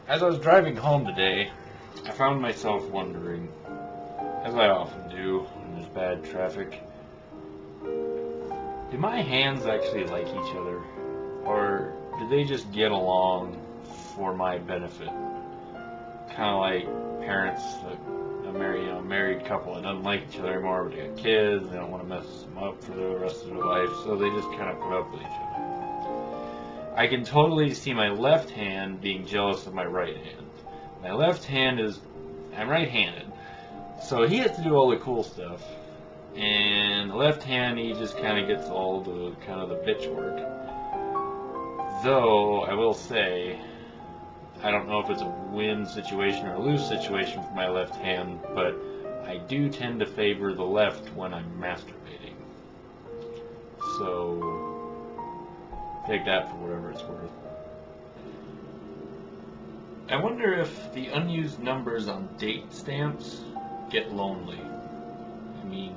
As I was driving home today, I found myself wondering, as I often do when there's bad traffic, do my hands actually like each other, or do they just get along for my benefit? Kind of like parents, a married couple that doesn't like each other anymore, but they got kids, they don't want to mess them up for the rest of their life, so they just kind of put up with each other. I can totally see my left hand being jealous of my right hand. My left hand I'm right-handed, so he has to do all the cool stuff, and the left hand, he just kind of gets all the kind of the bitch work. Though I will say, I don't know if it's a win situation or a lose situation for my left hand, but I do tend to favor the left when I'm masturbating. So take that for whatever it's worth. I wonder if the unused numbers on date stamps get lonely. I mean,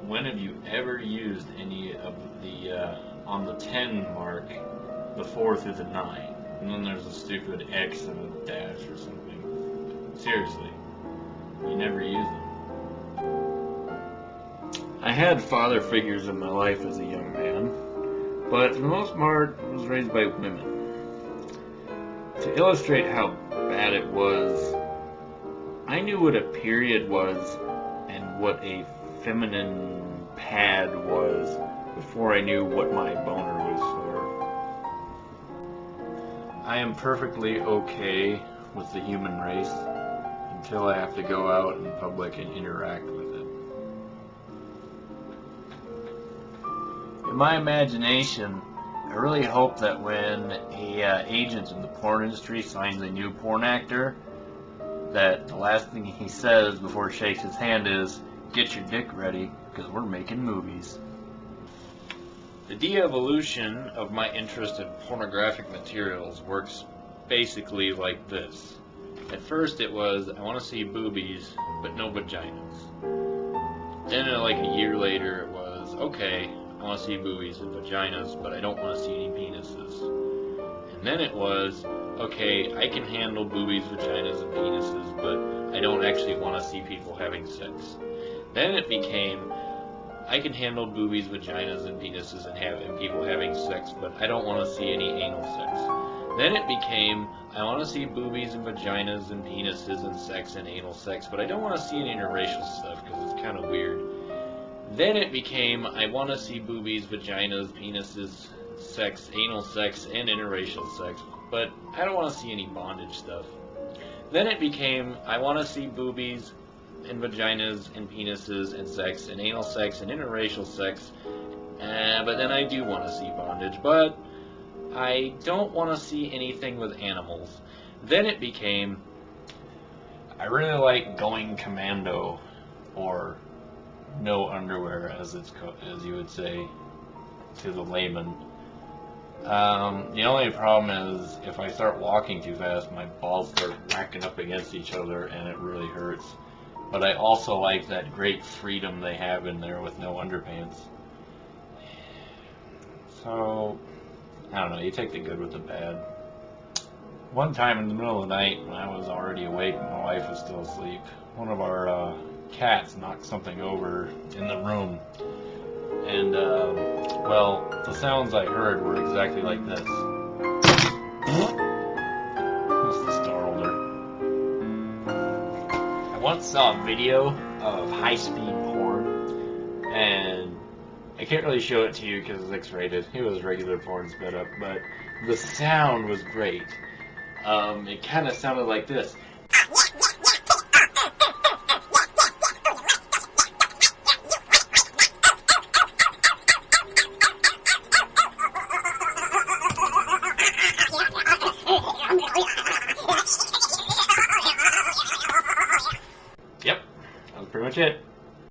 when have you ever used any of the, on the 10 mark, the 4 through the 9? And then there's a stupid X and a dash or something. Seriously, you never use them. I had father figures in my life as a young man, but for the most part, I was raised by women. To illustrate how bad it was, I knew what a period was and what a feminine pad was before I knew what my boner was for. I am perfectly okay with the human race until I have to go out in public and interact with it. In my imagination, I really hope that when a agent in the porn industry signs a new porn actor, that the last thing he says before he shakes his hand is, "Get your dick ready, because we're making movies." The de-evolution of my interest in pornographic materials works basically like this. At first it was, I want to see boobies, but no vaginas. Then like a year later it was, okay, I want to see boobies and vaginas, but I don't want to see any penises. And then it was, okay, I can handle boobies, vaginas, and penises, but I don't actually want to see people having sex. Then it became, I can handle boobies, vaginas, and penises and people having sex, but I don't want to see any anal sex. Then it became, I want to see boobies and vaginas and penises and sex and anal sex, but I don't want to see any interracial stuff because it's kind of weird. Then it became, I want to see boobies, vaginas, penises, sex, anal sex, and interracial sex, but I don't want to see any bondage stuff. Then it became, I want to see boobies and vaginas and penises and sex and anal sex and interracial sex, but then I do want to see bondage, but I don't want to see anything with animals. Then it became, I really like going commando, or no underwear, as you would say to the layman. The only problem is if I start walking too fast, my balls start racking up against each other and it really hurts. But I also like that great freedom they have in there with no underpants. So, I don't know, you take the good with the bad. One time in the middle of the night when I was already awake and my wife was still asleep, one of our cats knocked something over in the room. And, well, the sounds I heard were exactly like this. Must have startled her. I once saw a video of high-speed porn, and I can't really show it to you because it's X-rated. It was regular porn sped up, but the sound was great. It kind of sounded like this. Yep, that was pretty much it.